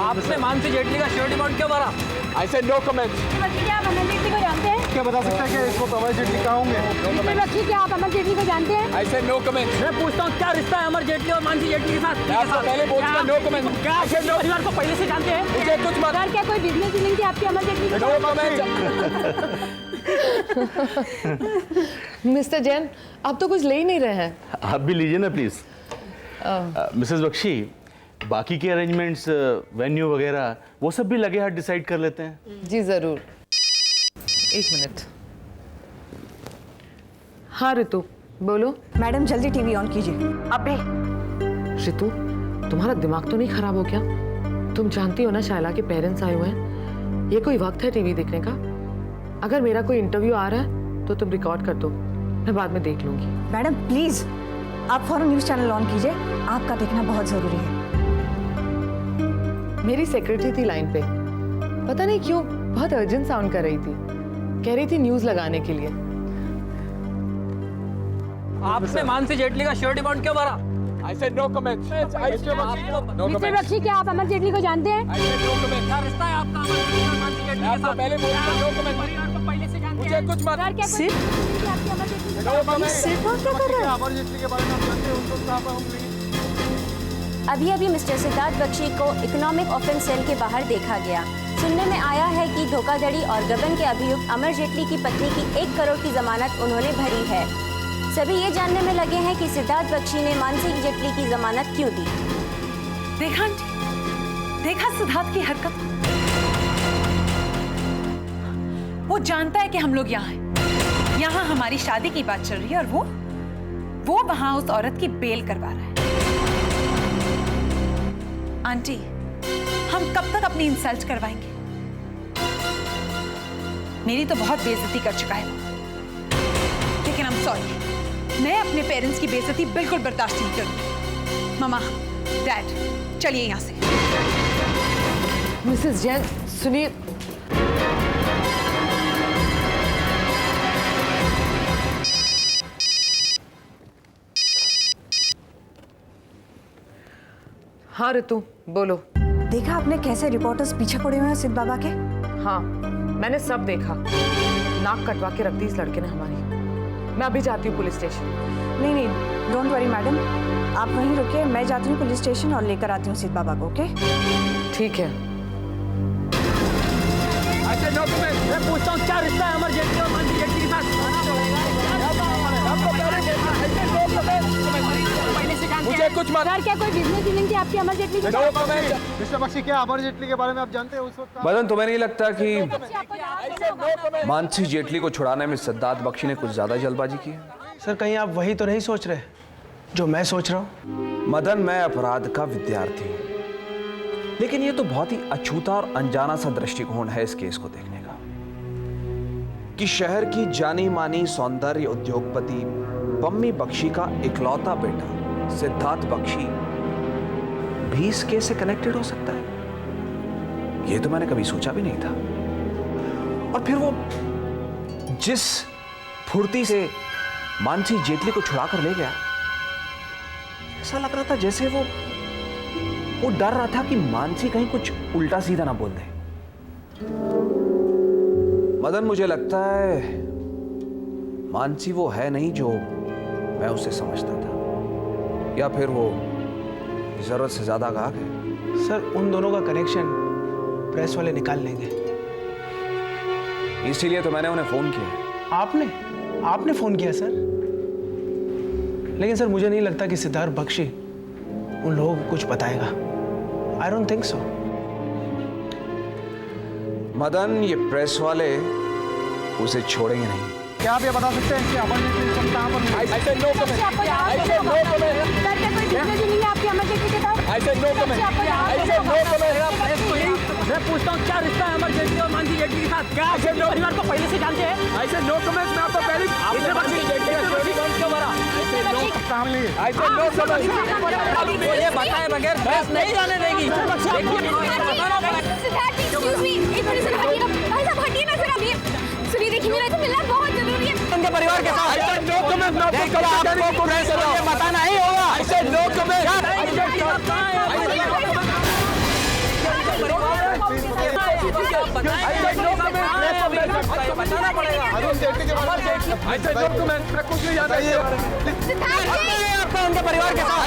आपने मानसी जेटली का surety bond क्यों भरा? I said no comment. क्या आप अमर जेटली को जानते हैं? क्या बता सकते हैं कि इसको अमर जेटली कहाँ होंगे? क्या आप अमर जेटली को जानते हैं? I said no comment. मैं पूछता हूँ क्या रिश्ता है अमर जेटली और मानसी जेटली के साथ? मैं आपको पहले बोल चुका no comment. क्या आप जेटली परिवार को पहले से जानते हैं? मुझे कुछ मत। सर क्या कोई बिजनेस डीलिंग थी आपकी अमर जेटली के No comment. मिस्टर जैन, आप तो कुछ ले ही नहीं रहे हैं। आप भी लीजिए ना प्लीज। मिसेस बख्शी, बाकी के अरेंजमेंट्स, वेन्यू वगैरह वो सब भी लगे हाथ डिसाइड कर लेते हैं। जी जरूर। एक मिनट। हाँ रितु, बोलो। मैडम जल्दी टीवी ऑन कीजिए अबे। रितु, तुम्हारा दिमाग तो नहीं खराब हो गया? तुम जानती हो ना शायला के पेरेंट्स आए हुए हैं। ये कोई वक्त है टीवी देखने का? अगर मेरा कोई इंटरव्यू आ रहा है तो तुम रिकॉर्ड कर दो, मैं बाद में देख लूंगी। मैडम प्लीज आप फौरन न्यूज चैनल ऑन कीजिए, आपका देखना बहुत जरूरी है। मेरी सेक्रेटरी थी लाइन पे, पता नहीं क्यों बहुत अर्जेंट साउंड कर रही थी, कह रही थी न्यूज लगाने के लिए। आपने मानसी जेटली का श्योरिटी बॉन्ड क्यों भरा? I said no comment. No mister comment. Bakshi क्या आप अमर जेटली को जानते हैं? I said no comment. क्या रिश्ता है आपका अमर जेटली और मानसी जेटली मैं के आपको साथ? पहले बोल चुका no comment. परिवार को पहले से जानते मुझे हैं? कुछ मत। सर क्या कोई business dealing थी आपकी अमर जेटली के No comment. क्या अमर जेटली के बारे में आप जानते हैं? उनको कहाँ पर हम मिलेंगे? अभी अभी मिस्टर सिद्धार्थ बख्शी को इकोनॉमिक ऑफेंस सेल के बाहर देखा गया। सुनने में आया है कि धोखाधड़ी और गबन के अभियुक्त अमर जेटली की पत्नी की 1 करोड़ की जमानत उन्होंने भरी है। सभी ये जानने में लगे हैं कि सिद्धार्थ बख्शी ने मानसी जेटली की जमानत क्यों दी। देखा आंटी, देखा सिद्धार्थ की हरकत। वो जानता है कि हम लोग यहाँ हैं। यहाँ हमारी शादी की बात चल रही है और वो वहां उस औरत की बेल करवा रहा है। आंटी, हम कब तक अपनी इंसल्ट करवाएंगे? मेरी तो बहुत बेइज्जती कर चुका है, लेकिन I'm sorry, मैं अपने पेरेंट्स की बेइज्जती बिल्कुल बर्दाश्त नहीं करूंगी। मामा, डैड, चलिए यहाँ से। मिसेस जैन सुनिए। हाँ रितु, बोलो। देखा आपने कैसे रिपोर्टर्स पीछे पड़े हुए हैं सिद्ध बाबा के? हाँ मैंने सब देखा, नाक कटवा के रख दी इस लड़के ने हमारी। मैं अभी जाती हूँ पुलिस स्टेशन। नहीं नहीं, डोंट वरी मैडम, आप वहीं रुकिए, मैं जाती हूँ पुलिस स्टेशन और लेकर आती हूँ सिद्ध बाबा को। ओके ठीक है। I said no comment. मैं पूछता हूँ क्या रिश्ता है अमर जेटली और मानसी जेटली के साथ? आपको पहले बोल चुका I said no comment. पहले से जानते मुझे हैं? कुछ मत। सर क्या कोई बिजनेस डीलिंग थी आपकी अमर जेटली के No साथ? comment. मिस्टर बख्शी, क्या अमर जेटली के बारे में आप जानते हैं? उस वक्त मदन, तुम्हें नहीं लगता कि I said no comment. Mansi Jaitley को छुड़ाने में सिद्धार्थ बख्शी ने कुछ ज्यादा जल्दबाजी की है? सर कहीं आप वही तो नहीं सोच रहे जो मैं सोच रहा हूँ? मदन, मैं अपराध का विद्यार्थी हूं, लेकिन ये तो बहुत ही अछूता और अनजाना सा दृष्टिकोण है इस केस को देखने का कि शहर की जानी मानी सौंदर्य उद्योगपति पम्मी बख्शी का इकलौता बेटा सिद्धार्थ बख्शी भी इस केस से कनेक्टेड हो सकता है। ये तो मैंने कभी सोचा भी नहीं था। और फिर वो जिस फुर्ती से मानसी जेटली को छुड़ा कर ले गया, ऐसा लग रहा था जैसे वो डर रहा था कि मानसी कहीं कुछ उल्टा सीधा ना बोल दे। मदन, मुझे लगता है मानसी वो है नहीं जो मैं उसे समझता था, या फिर वो जरूरत से ज्यादा गाग है। सर उन दोनों का कनेक्शन प्रेस वाले निकाल लेंगे। इसीलिए तो मैंने उन्हें फोन किया। आपने फोन किया सर? लेकिन सर मुझे नहीं लगता कि सिद्धार्थ बख्शी उन लोगों को कुछ बताएगा। I don't think so. Madan, ये प्रेस वाले उसे छोड़ेंगे नहीं। क्या आप ये बता सकते हैं कि अमर जेटली को कहाँ पर मिलेंगे? I said no comment. I said no comment. Sir क्या कोई बिजनेस डीलिंग है आपकी अमर जेटली के साथ? I said no comment. I said no comment. मैं पूछता हूँ क्या रिश्ता है अमर जेटली और मानसी जेटली के साथ? क्या आप जेटली परिवार को पहले से जानते हैं? I said no comment. मैं आपको पहले आपने मानसी जेटली का श्योरिटी बॉन्ड क्यों भरा? I said no. कहाँ मिलेंगे? I said no comment. ये बताए बगैर बहस नहीं जाने देगी। सुनिए देखिए मेरा तो मिलना बहुत जरूरी है। उनके परिवार के साथ I said no comment. मैं आपको प्रेस ये बताना ही होगा। I said no comment. बताना पड़ेगा। अरुण जेटली के बारे में ऐसे लोग तुम्हें मैं कुछ नहीं जानता। आपका उनके परिवार के साथ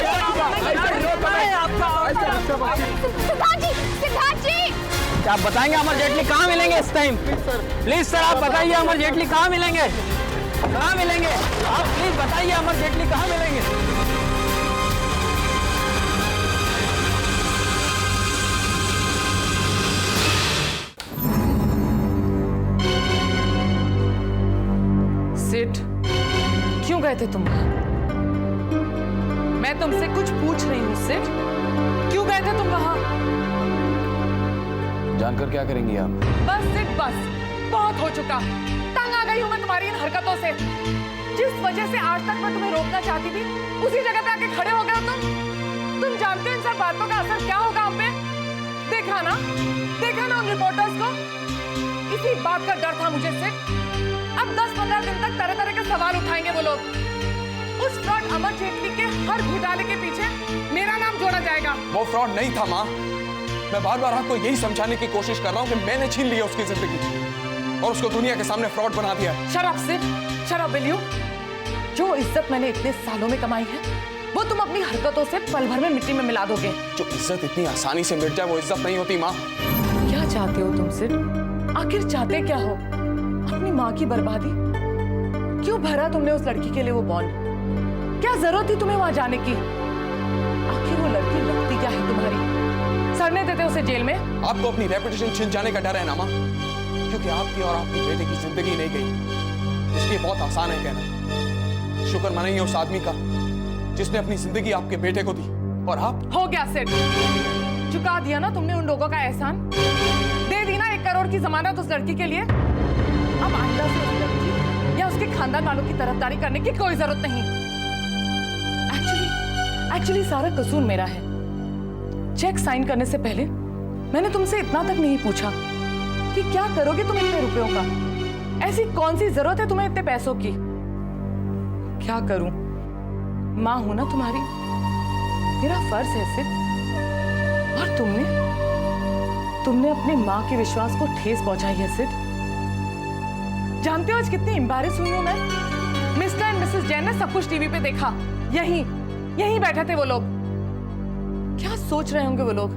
क्या आप बताएंगे अमर जेटली कहाँ मिलेंगे इस टाइम? प्लीज सर आप बताइए अमर जेटली कहाँ मिलेंगे? कहाँ मिलेंगे? आप प्लीज बताइए अमर जेटली कहाँ मिलेंगे? सिड, क्यों गए थे तुम? मैं तुमसे कुछ पूछ रही हूँ सिड, क्यों गए थे तुम वहां? जानकर क्या करेंगी आप? बस सिड बस, बहुत हो चुका। तंग आ गई हूँ मैं तुम्हारी इन हरकतों से। जिस वजह से आज तक मैं तुम्हें रोकना चाहती थी, उसी जगह पे आके खड़े हो गए हो तुम जानते हो इन सब बातों का असर क्या होगा हम पे? देखा ना उन रिपोर्टर्स को? इसी बात का डर था मुझे सिड। अब 10-15 दिन तक तरह तरह के सवाल उठाएंगे वो लोग। उस फ्रॉड अमर जेटली के हर घोटाले के पीछे मेरा नाम जोड़ा जाएगा। वो फ्रॉड नहीं था माँ। मैं बार बार आपको यही समझाने की कोशिश कर रहा हूँ कि मैंने छीन लिया उसकी जिंदगी और उसको दुनिया के सामने फ्रॉड बना दिया। शराब से शराब विल यू? जो इज्जत मैंने इतने सालों में कमाई है, वो तुम अपनी हरकतों से पल भर में मिट्टी में मिला दोगे। जो इज्जत इतनी आसानी से मिट जाए वो इज्जत नहीं होती माँ। क्या चाहते हो तुम सिर्फ? आखिर चाहते क्या हो? अपनी माँ की बर्बादी? क्यों भरा तुमने उस लड़की के लिए वो बॉन्ड? क्या जरूरत थी तुम्हें वहां जाने की? आखिर वो लड़की लगती क्या है तुम्हारी? सड़ने देते उसे जेल में? आपको अपनी रेपुटेशन छिन जाने का डर है ना माँ, क्योंकि आपकी और आपके बेटे की जिंदगी नहीं गई। इसलिए बहुत आसान है कहना। शुक्र मनाइए उस आदमी का जिसने अपनी जिंदगी आपके बेटे को दी। और आप? हो गया सेठ, चुका दिया ना तुमने उन लोगों का एहसान। दे दी ना 1 करोड़ की जमानत उस लड़की के लिए। अब आइंदा से उस लड़की या उसके खानदान वालों की तरफदारी करने की कोई जरूरत नहीं। एक्चुअली सारा कसूर मेरा है। चेक साइन करने से पहले मैंने तुमसे इतना तक नहीं पूछा कि क्या करोगे तुम इतने रुपयों का। ऐसी कौन सी जरूरत है तुम्हें इतने पैसों की? क्या करूं, मां हूं ना तुम्हारी, मेरा फर्ज है सिर्फ। और तुमने अपने मां के विश्वास को ठेस पहुंचाई है सिर्फ। जानते हो आज कितनी एम्बैरेस हुई हूं मैं। मिस्टर एंड मिसेस जैन ने सब कुछ टीवी पे देखा। यहीं बैठे थे वो लोग। क्या सोच रहे होंगे वो लोग?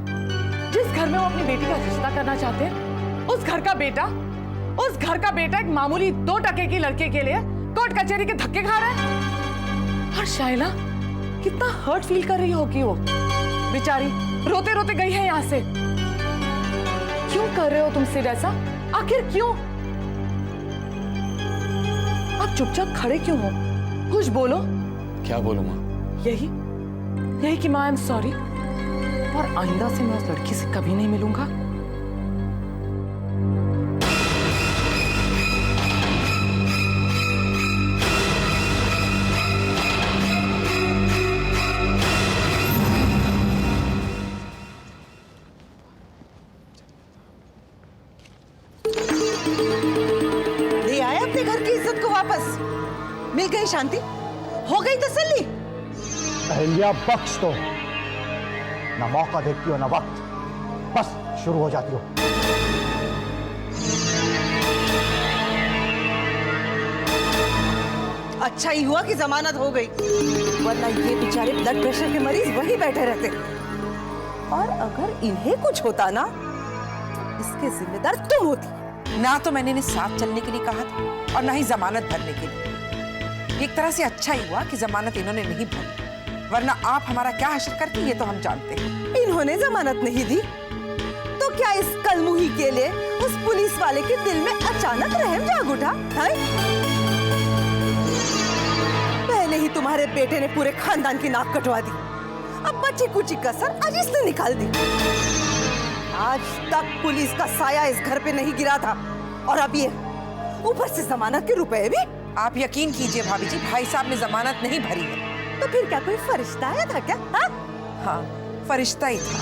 जिस घर में वो अपनी बेटी का रिश्ता करना चाहते हैं, उस घर का बेटा एक मामूली 2 टके की लड़के के लिए कोर्ट कचहरी के धक्के खा रहा है। और शाइला कितना हर्ट फील कर रही होगी वो बेचारी, रोते रोते गई है यहां से। क्यों कर रहे हो तुम सिर्फ ऐसा? आखिर क्यों? आप चुपचाप खड़े क्यों हो? कुछ बोलो। क्या बोलूं माँ? यही कि माँ आई एम सॉरी, और आइंदा से मैं उस लड़की से कभी नहीं मिलूंगा। ले आए अपने घर की इज्जत को वापस? मिल गई शांति? हो गई तसल्ली? अहिल्या बख्श दो, ना मौका देखती हो ना वक्त, बस शुरू हो जाती हो। अच्छा ही हुआ कि जमानत हो गई, वरना ये बेचारे ब्लड प्रेशर के मरीज वहीं बैठे रहते। और अगर इन्हें कुछ होता ना, इसके जिम्मेदार तुम होती। ना तो मैंने इन्हें साथ चलने के लिए कहा था और ना ही जमानत भरने के लिए। एक तरह से अच्छा ही हुआ कि जमानत इन्होंने नहीं भरी, वरना आप हमारा क्या हश्र करती ये तो हम जानते हैं। इन्होंने जमानत नहीं दी तो क्या इस कलमुही के लिए उस पुलिस वाले के दिल में अचानक रहम जाग उठा है? पहले ही तुम्हारे बेटे ने पूरे खानदान की नाक कटवा दी, अब बची कुची कसर आज इसने निकाल दी। आज तक पुलिस का साया इस घर पे नहीं गिरा था, और अब ये ऊपर से जमानत के रुपए भी। आप यकीन कीजिए भाभी जी, भाई साहब ने जमानत नहीं भरी है। तो फिर क्या कोई फरिश्ता आया था क्या? हाँ, फरिश्ता ही था।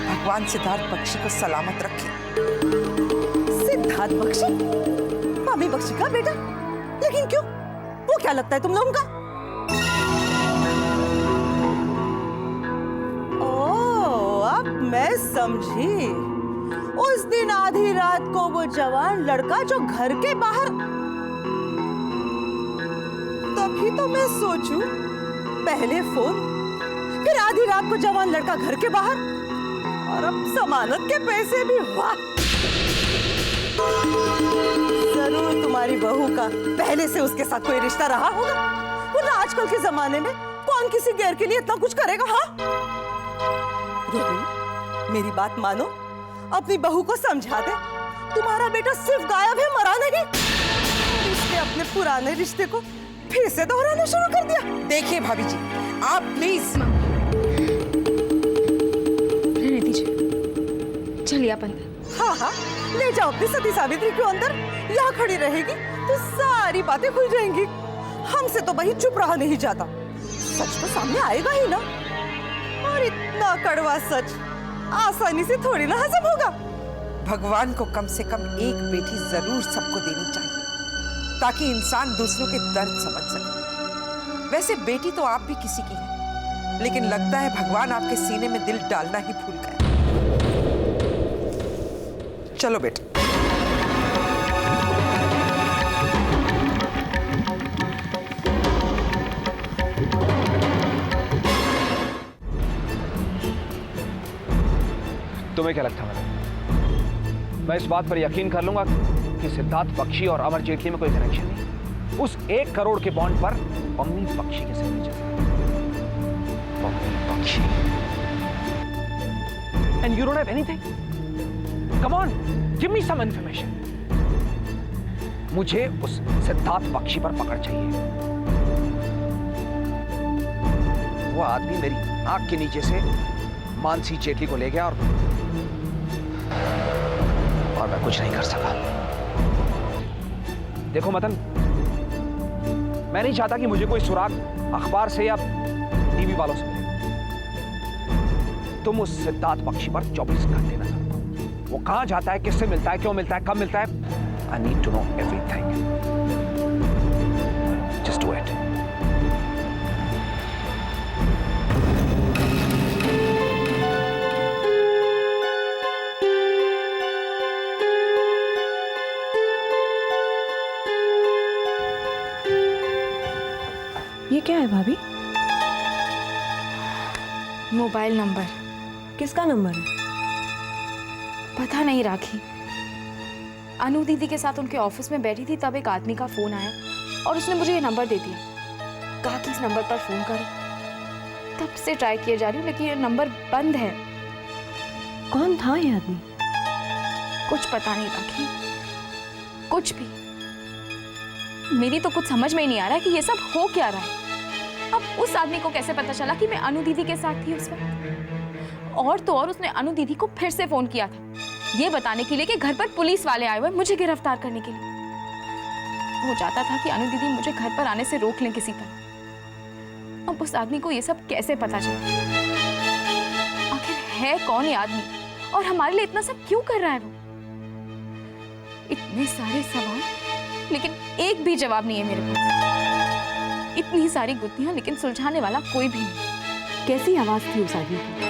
भगवान सिद्धार्थ बख्शी को सलामत रखे। सिद्धार्थ बख्शी? मामी बख्शी का बेटा? लेकिन क्यों? वो क्या लगता है तुम लोगों का? ओ, अब मैं समझी। उस दिन आधी रात को वो जवान लड़का जो घर के बाहर, तभी तो मैं सोचूं, पहले फोन, फिर आधी रात को जवान लड़का घर के बाहर, और अब जमानत के पैसे भी। वाह, जरूर तुम्हारी बहू का पहले से उसके साथ कोई रिश्ता रहा होगा, वरना आजकल के जमाने में कौन किसी गैर के लिए इतना कुछ करेगा। हाँ रोहिणी, मेरी बात मानो, अपनी बहू को समझा दे, तुम्हारा बेटा सिर्फ गायब है, मरा नहीं। इसने अपने पुराने रिश्ते को फिर से दोहराना शुरू कर दिया। देखिए भाभी जी, आप प्लीज। रहने दीजिए, चलिए आप अंदर। हाँ हाँ, ले जाओ अपनी सती सावित्री को अंदर। यहाँ खड़ी रहेगी तो सारी बातें खुल जाएंगी। हमसे तो भाई चुप रहा नहीं जाता, सच तो सामने आएगा ही ना। और इतना कड़वा सच आसानी से थोड़ी ना हजम होगा। भगवान को कम से कम एक बेटी जरूर सबको देनी चाहिए, ताकि इंसान दूसरों के दर्द समझ सके। वैसे बेटी तो आप भी किसी की है, लेकिन लगता है भगवान आपके सीने में दिल डालना ही भूल गए। चलो बेटा। तुम्हें क्या लगता है मैं इस बात पर यकीन कर लूंगा कि सिद्धार्थ बख्शी और अमर जेटली में कोई कनेक्शन नहीं? उस 1 करोड़ के बॉन्ड पर पम्मी बख्शी के सिग्नेचर है। Pammi Bakshi. And you don't have anything? Come on, give me some information. मुझे उस सिद्धार्थ बख्शी पर पकड़ चाहिए। वो आदमी मेरी नाक के नीचे से मानसी जेटली को ले गया और मैं कुछ नहीं कर सका। देखो मदन, मैं नहीं चाहता कि मुझे कोई सुराग अखबार से या टीवी वालों से मिले। तुम उस सिद्धार्थ बख्शी पर 24 घंटे नजर रखो। वो कहां जाता है, किससे मिलता है, क्यों मिलता है, कब मिलता है। I need to know everything. Just do it. ये क्या है भाभी? Mobile number. किसका नंबर है? पता नहीं राखी। अनु दीदी के साथ उनके ऑफिस में बैठी थी, तब एक आदमी का फोन आया और उसने मुझे ये नंबर दे दिया। कहा कि इस नंबर पर फोन करो। तब से ट्राई किए जा रही हूँ, लेकिन ये नंबर बंद है। कौन था ये आदमी? कुछ पता नहीं राखी, कुछ भी। मेरी तो कुछ समझ में ही नहीं आ रहा है कि ये सब हो क्या रहा है। अब उस आदमी को कैसे पता चला कि मैं अनु दीदी के साथ थी उस वक्त? और तो और उसने अनु दीदी को फिर से फोन किया था, ये बताने के लिए कि घर पर पुलिस वाले आए हुए मुझे गिरफ्तार करने के लिए। वो चाहता था कि अनु दीदी मुझे घर पर आने से रोक लें किसी तरह। अब उस आदमी को ये सब कैसे पता चला? आखिर है कौन ये आदमी और हमारे लिए इतना सब क्यों कर रहा है वो? इतने सारे सवाल, लेकिन एक भी जवाब नहीं है मेरे पास। इतनी सारी गुत्थियां, लेकिन सुलझाने वाला कोई भी नहीं। कैसी आवाज थी उस आदमी की?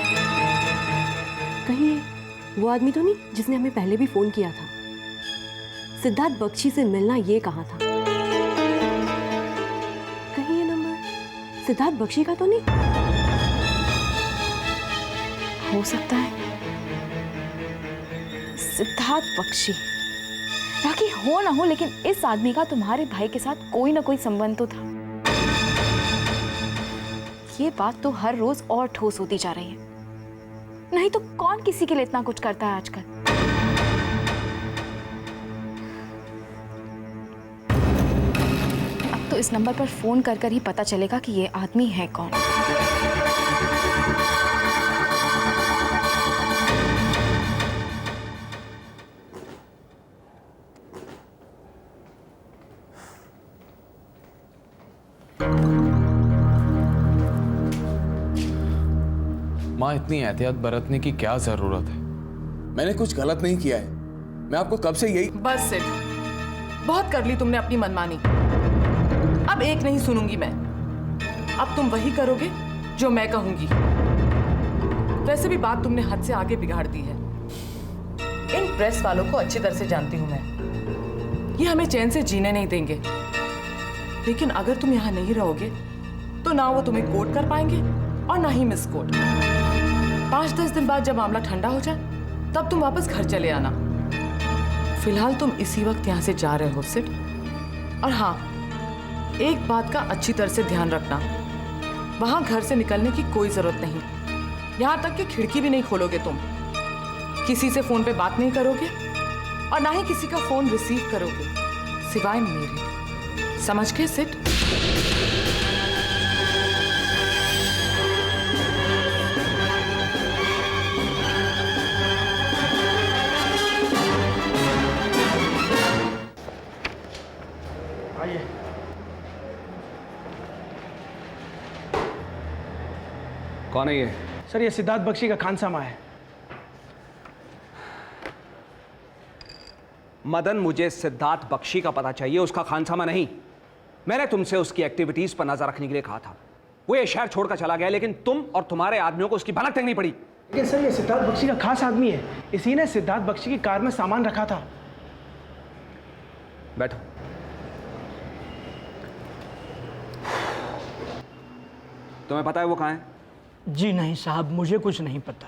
कहीं वो आदमी तो नहीं जिसने हमें पहले भी फोन किया था? सिद्धार्थ बख्शी से मिलना ये कहा था? कहीं ये नंबर सिद्धार्थ बख्शी का तो नहीं? हो सकता है सिद्धार्थ बख्शी। राखी, हो ना हो, लेकिन इस आदमी का तुम्हारे भाई के साथ कोई ना कोई संबंध तो था। ये बात तो हर रोज और ठोस होती जा रही है। नहीं तो कौन किसी के लिए इतना कुछ करता है आजकल? अब तो इस नंबर पर फोन कर ही पता चलेगा कि ये आदमी है कौन। माँ, इतनी एहतियात बरतने की क्या जरूरत है? मैंने कुछ गलत नहीं किया है। मैं आपको कब से यही। बस सिड, बहुत कर ली तुमने अपनी मनमानी। अब एक नहीं सुनूंगी मैं। अब तुम वही करोगे जो मैं कहूंगी। वैसे भी बात तुमने हद से आगे बिगाड़ दी है। इन प्रेस वालों को अच्छी तरह से जानती हूं मैं। ये हमें चैन से जीने नहीं देंगे। लेकिन अगर तुम यहाँ नहीं रहोगे तो ना वो तुम्हें कोर्ट कर पाएंगे और ना ही मिस कोर्ट। 5-10 दिन बाद जब मामला ठंडा हो जाए तब तुम वापस घर चले आना। फिलहाल तुम इसी वक्त यहाँ से जा रहे हो सिड। और हाँ, एक बात का अच्छी तरह से ध्यान रखना, वहां घर से निकलने की कोई जरूरत नहीं। यहाँ तक कि खिड़की भी नहीं खोलोगे तुम, किसी से फोन पे बात नहीं करोगे और ना ही किसी का फोन रिसीव करोगे सिवाय मेरे। समझ गए सिड? आइए। कौन है ये? सर, ये सिद्धार्थ बख्शी का खानसामा है। मदन, मुझे सिद्धार्थ बख्शी का पता चाहिए, उसका खानसामा नहीं। मैंने तुमसे उसकी एक्टिविटीज पर नजर रखने के लिए कहा था। वो ये शहर छोड़कर चला गया, लेकिन तुम और तुम्हारे आदमियों को उसकी भनक देखनी पड़ी। लेकिन सर, ये सिद्धार्थ बख्शी का खास आदमी है। इसी ने सिद्धार्थ बख्शी की कार में सामान रखा था। बैठो। तुम्हें पता है वो कहाँ है? जी नहीं साहब, मुझे कुछ नहीं पता।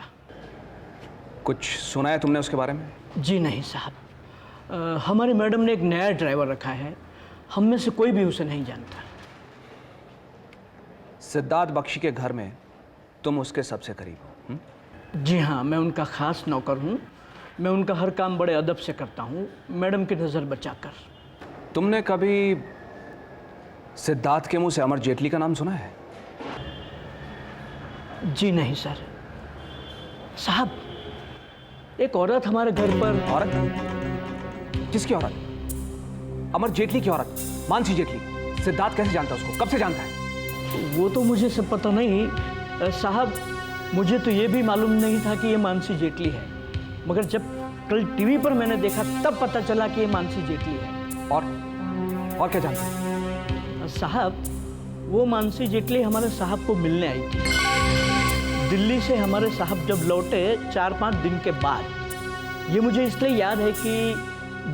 कुछ सुना है तुमने उसके बारे में? जी नहीं साहब, हमारी मैडम ने एक नया ड्राइवर रखा है, हम में से कोई भी उसे नहीं जानता। सिद्धार्थ बख्शी के घर में तुम उसके सबसे करीब हो? जी हाँ, मैं उनका खास नौकर हूँ। मैं उनका हर काम बड़े अदब से करता हूँ, मैडम की नज़र बचाकर। तुमने कभी सिद्धार्थ के मुंह से अमर जेटली का नाम सुना है? जी नहीं सर। साहब, एक औरत हमारे घर पर। औरत? किसकी औरत? अमर जेटली की औरत, मानसी जेटली। सिद्धार्थ कैसे जानता है उसको? कब से जानता है? वो तो मुझे सब पता नहीं साहब। मुझे तो ये भी मालूम नहीं था कि ये मानसी जेटली है, मगर जब कल टीवी पर मैंने देखा तब पता चला कि ये मानसी जेटली है। और क्या जानता है? साहब, वो मानसी जेटली हमारे साहब को मिलने आई थी दिल्ली से। हमारे साहब जब लौटे 4-5 दिन के बाद। ये मुझे इसलिए याद है कि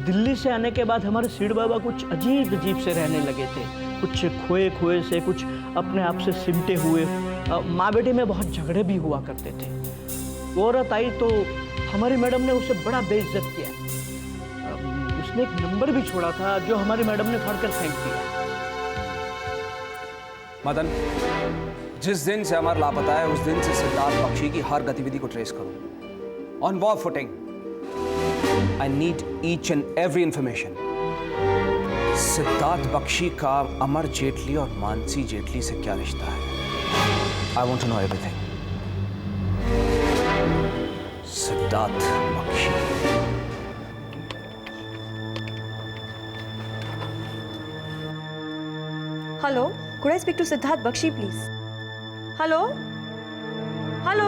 दिल्ली से आने के बाद हमारे सीड बाबा कुछ अजीब अजीब से रहने लगे थे, कुछ खोए खोए से, कुछ अपने आप से सिमटे हुए। माँ बेटे में बहुत झगड़े भी हुआ करते थे। वो औरत आई तो हमारी मैडम ने उसे बड़ा बेइज्जत किया। उसने एक नंबर भी छोड़ा था जो हमारी मैडम ने फाड़कर फेंक दिया। मदन, जिस दिन से अमर लापता है उस दिन से सिद्धार्थ बख्शी की हर गतिविधि को ट्रेस करो। On war footing. I need each and every information. Siddharth Bakshi का अमर जेटली और मानसी जेटली से क्या रिश्ता है? I want to know everything. Siddharth Bakshi. Hello, could I speak to Siddharth Bakshi, please? Hello, hello.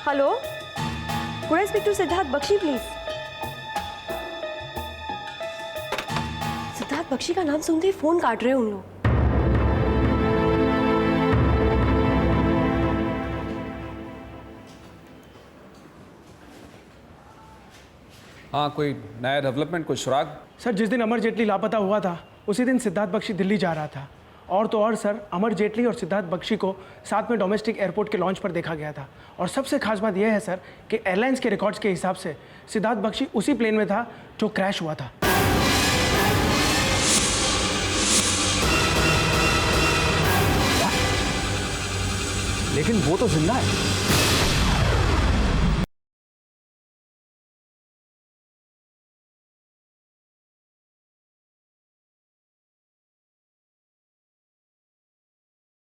Hello, could I speak to Siddharth Bakshi, please? Siddharth Bakshi का नाम सुनते ही phone काट रहे हैं उन लोग। हाँ, कोई नया डेवलपमेंट, कोई सुराग? सर, जिस दिन अमर जेटली लापता हुआ था उसी दिन सिद्धार्थ बख्शी दिल्ली जा रहा था। और तो और सर, अमर जेटली और सिद्धार्थ बख्शी को साथ में डोमेस्टिक एयरपोर्ट के लॉन्च पर देखा गया था। और सबसे खास बात यह है सर कि एयरलाइंस के रिकॉर्ड्स के हिसाब से सिद्धार्थ बख्शी उसी प्लेन में था जो क्रैश हुआ था। लेकिन वो तो जिंदा है।